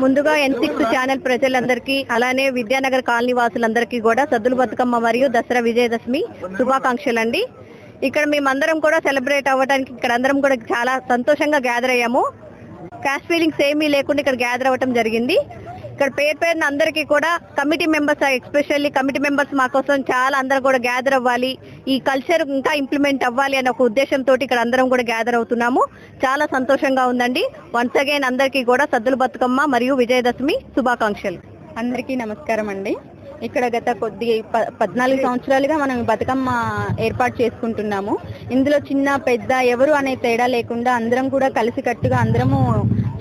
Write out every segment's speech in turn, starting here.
ముందుగా N6 channel ప్రజలందరికీ అలానే విద్యానగర్ కాలనీ వాసులందరికీ కూడా సద్దుల బతుకమ్మ మరియు దసరా విజయదశమి శుభాకాంక్షలు అండి. ఇక్కడ మేమందరం కూడా సెలబ్రేట్ అవ్వడానికి ఇక్కడ అందరం కూడా చాలా సంతోషంగా గ్యాదర్ అయ్యాము. క్యాష్ ఫీలింగ్స్ ఏమీ లేకుండా ఇక్కడ గ్యాదర్ అవ్వడం జరిగింది. ఇక్కడ పేరున అందరికీ కూడా committee members, especially committee members మా కోసం చాలా అందరూ కూడా గ్యాదర్ అవ్వాలి, ఈ కల్చర్ ఇంకా ఇంప్లిమెంట్ అవ్వాలి అనే ఒక ఉద్దేశంతో ఇక్కడ అందరం కూడా గ్యాదర్ అవుతున్నాము. చాలా సంతోషంగా ఉందండి. వన్స్ అగైన్ అందరికీ కూడా సద్దుల బతుకమ్మ మరియు విజయదశమి శుభాకాంక్షలు. అందరికీ నమస్కారం అండి. ఇక్కడ గత 14 సంవత్సరాలుగా మనం బతుకమ్మ ఏర్పాటు చేసుకుంటున్నాము. ఇందులో చిన్న పెద్ద ఎవరు అనే తేడా లేకుండా అందరం కూడా కలిసికట్టుగా అందరము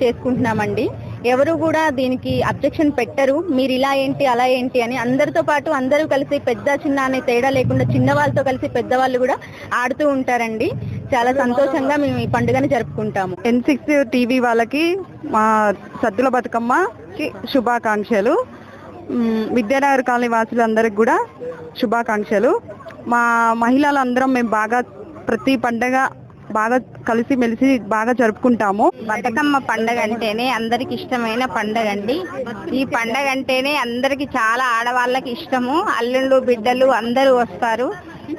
చేసుకుంటున్నామండి. ఎవరు కూడా దీనికి అబ్జెక్షన్ పెట్టరు, మీరు ఇలా ఏంటి అలా ఏంటి అని. అందరితో పాటు అందరూ కలిసి పెద్ద చిన్న అనే తేడా లేకుండా చిన్న వాళ్ళతో కలిసి పెద్దవాళ్ళు కూడా ఆడుతూ ఉంటారండి. చాలా సంతోషంగా మేము ఈ పండుగని జరుపుకుంటాము. N6 టీవీ వాళ్ళకి మా సద్దుల బతుకమ్మకి శుభాకాంక్షలు. విద్యానగర్ కాలనీ వాసులందరికి కూడా శుభాకాంక్షలు. మా మహిళలందరం మేము బాగా ప్రతి పండగ బాగా కలిసి మెలిసి బాగా జరుపుకుంటాము. బతుకమ్మ పండగ అంటేనే అందరికి ఇష్టమైన పండగ అండి. ఈ పండగ అంటేనే అందరికి చాలా ఆడవాళ్ళకి ఇష్టము. అల్లుళ్ళు బిడ్డలు అందరూ వస్తారు.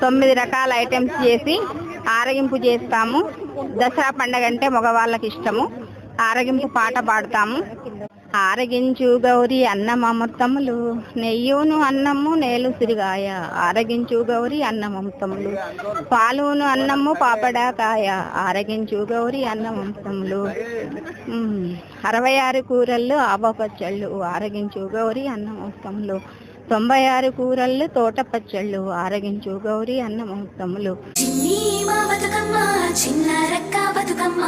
9 రకాల ఐటమ్స్ చేసి ఆరగింపు చేస్తాము. దసరా పండగ అంటే మగవాళ్ళకి ఇష్టము. ఆరగింపు పాట పాడతాము. ఆరగించు గౌరి అన్నమమృతములు, నెయ్యును అన్నము నేలు సిరిగాయ. ఆరగించు గౌరి అన్నమమృతములు, పాలును అన్నము పాపడాకాయ. ఆరగించు గౌరి అన్నమమృతములు, 66 కూరళ్ళు ఆవపచ్చళ్ళు. ఆరగించు గౌరి అన్నమమృతములు, 96 కూరళ్ళు తోట పచ్చళ్ళు. ఆరగించు గౌరి అన్నమమృతములు. చిన్ని మా బతుకమ్మ చిన్న రక్క బతుకమ్మ,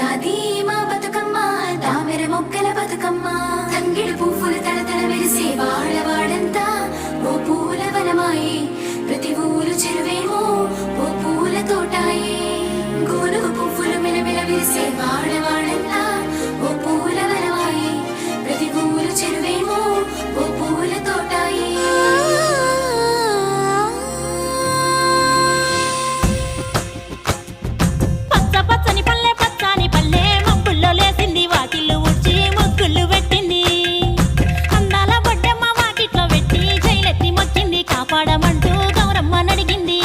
దాది మా బతుకమ్మ దామెర మొగ్గల బతుకమ్మ. తంగిడి పువ్వులు తడతడ మెరిసే వాడవాడంతా ఓ పూల వనమాయే. ప్రతి ఊరు చెరువేమో ఓ పూల తోటాయే. గోనుగు పువ్వులు మెలమెల విరిసే వాడవాడంతా ఓ పూల వనమాయే. ప్రతి ఊరు చెరువేమో ఓ పూల తోటాయే. పచ్చని పల్లె పచ్చని పల్లె మబ్బుల్లో లేసింది, వాకిళ్ళు ఉడ్చి ముగ్గులు పెట్టింది. అందాల బొడ్డమ్మ వాకిట్లో పెట్టి జైలెత్తి మొక్కింది, కాపాడమంటూ గౌరమ్మ నడిగింది.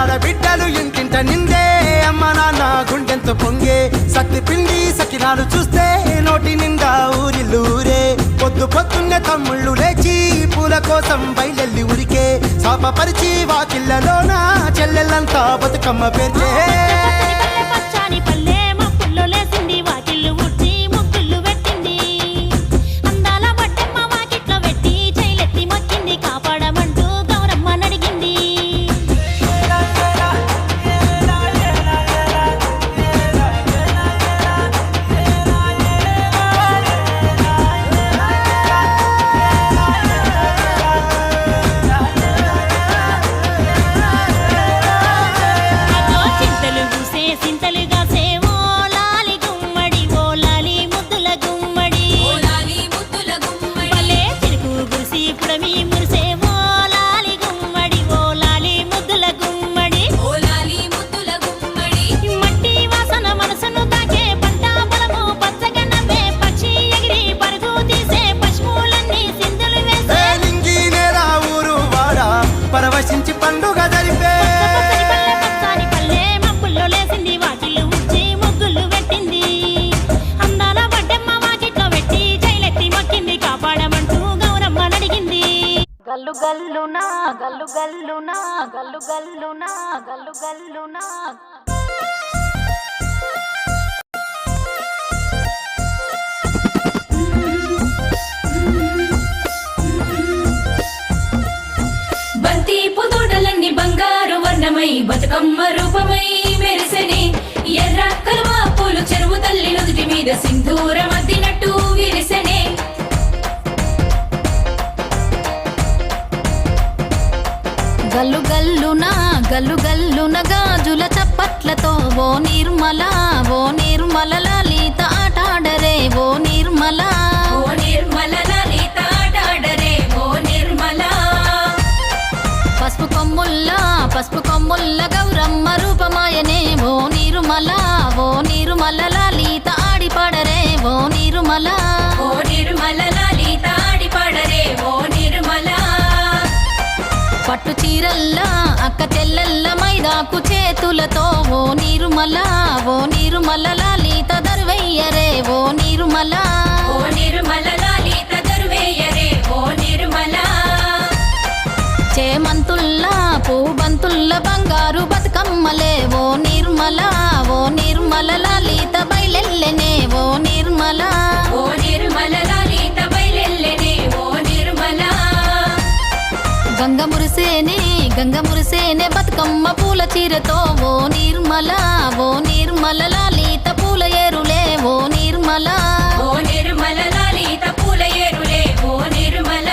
ఆడబిడ్డలు ఇంటింట నిందే, అమ్మ నాన్న గుండెంతో పొంగే. సత్తి పిండి సకినాలు చూస్తే నోటి నిండా ఊరిల్లూరే. పొద్దున్నే తమ్ముళ్ళు లేచి పూల కోసం బయలెల్లి ఉరికే. శాపపరిచి వాకిళ్ళలోన చెల్లెళ్ళంతా బతుకమ్మ పేర్చే. పచ్చని పల్లె మబ్బుల్లో లేసింది, వాకిళ్ళు ఉడ్చి ముగ్గులు పెట్టింది. అందాల బొడ్డమ్మ వాకిట్లో పెట్టి జైలెత్తి మొక్కింది, కాపాడమంటూ గౌరమ్మ నడిగింది. చింతలు పూసే సింతలుగా సేవో లాలి గుమ్మడి, ఓ లాలి ముద్దుల గుమ్మడి. భలే చిరుకు గురిసి పుడమి మురిసే ఓ లాలి గుమ్మడి, ఓ లాలి ముద్దుల గుమ్మడి. మట్టి వాసన మనసును తాకే పంట పొలము పచ్చగా నవ్వే పక్షి ఎగిరి పరుగు తీసే పశువులన్నీ సింధులు వేసే. నింగినేరా ఊరు వాడా పరవశించి పండుగ జరిపే. పచ్చని పల్లె మబ్బుల్లో లేసింది, వాకిళ్ళు ఉడ్చి ముగ్గులు పెట్టింది. అందాల బొడ్డమ్మ వాకిట్లో పెట్టి జైలెత్తి మొక్కింది, కాపాడమంటూ గౌరమ్మ నడిగింది. గల్లు గల్లునా గల్లు గల్లునా గల్లు గల్లునా గల్లు గల్లునా. బంతి పొదోడలన్నీ బంగారు వర్ణ వర్ణమై బతుకమ్మ రూపమై మెరిసెనే ఎర్ర కలువ పూలు చెరువు తల్లి నుదుటి మీద సింధూరం అద్దినట్టు విరిసెనే గల్లు గల్లున గాజుల చప్పట్లతో ఓ నిర్మల లలిత ఆటాడరే ఓ నిర్మల లలిత ఆటాడరే ఓ నిర్మల పసుపు కొమ్ముల్ల గౌరమ్మ రూపమాయనే ఓ నిర్మల లలిత ఆడిపాడరే ఓ నిర్మల లలిత ఆడిపాడరే ఓ నిర్మల పట్టు చీరల్లా అక్క చెల్లెల్ల మైదాకు చేతులతో ఓ నిర్మల లలిత దర్వయ్యరే ఓ నిర్మల లలిత దర్వేయరే ఓ నిర్మల చేమంతుల్లా పూబంతుల్ల బంగారు బతుకమ్మలే ఓ నిర్మల లలిత బయలెల్లెనే ఓ నిర్మల లలిత బయలెల్లెనే ఓ నిర్మల గంగ మురిసేనే బతుకమ్మ పూల చీరతో ఓ నిర్మల లలిత పూల ఏరులే ఓ నిర్మల లలిత పూల ఏరులే ఓ నిర్మల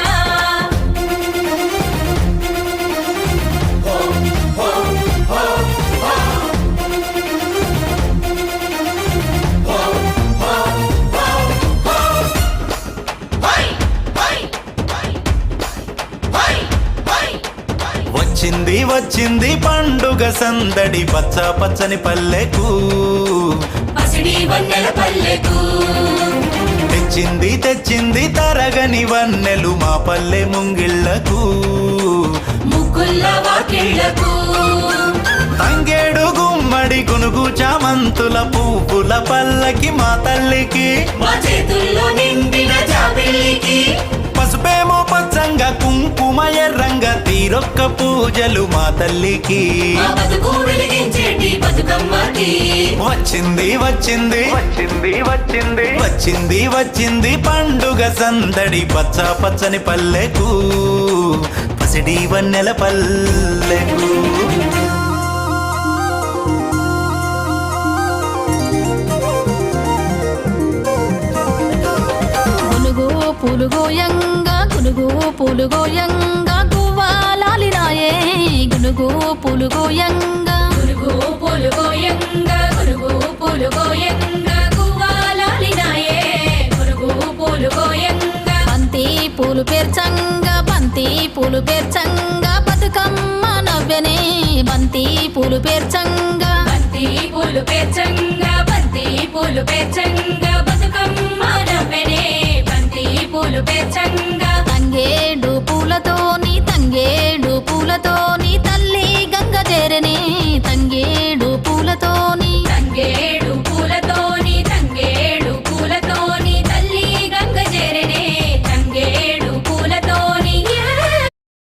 వచ్చింది పండుగ సందడి పచ్చని పల్లెకు పసిడి వన్నెల పల్లెకు తెచ్చింది తరగని వన్నెలు మా పల్లె ముంగిళ్లకు ముగ్గుల్ల వాకిళ్లకు తంగేడు గుమ్మడి గునుగు చామంతుల పువ్వుల పల్లకి మా తల్లికి మా చేతుల్లో నిండిన జాబిల్లికి పసుపేమో పచ్చంగా కుంకుమ ఎర్రంగా తీరొక్క పూజలు మా తల్లికి మా బతుకు వెలిగించేటి బతుకమ్మకి వచ్చింది పండుగ సందడి పచ్చని పల్లెకు పసిడి వన్నెల పల్లెకు గునుగు పూలు గోయంగా గువ్వాలాలినాయే గునుగు పూలు గోయంగా గువ్వాలాలినాయే గునుగు పూలు గోయంగా బంతి పూలు పేర్చంగా బతుకమ్మ నవ్వెనే బంతి పూలు పేర్చంగా బంతి పూలు పేర్చంగా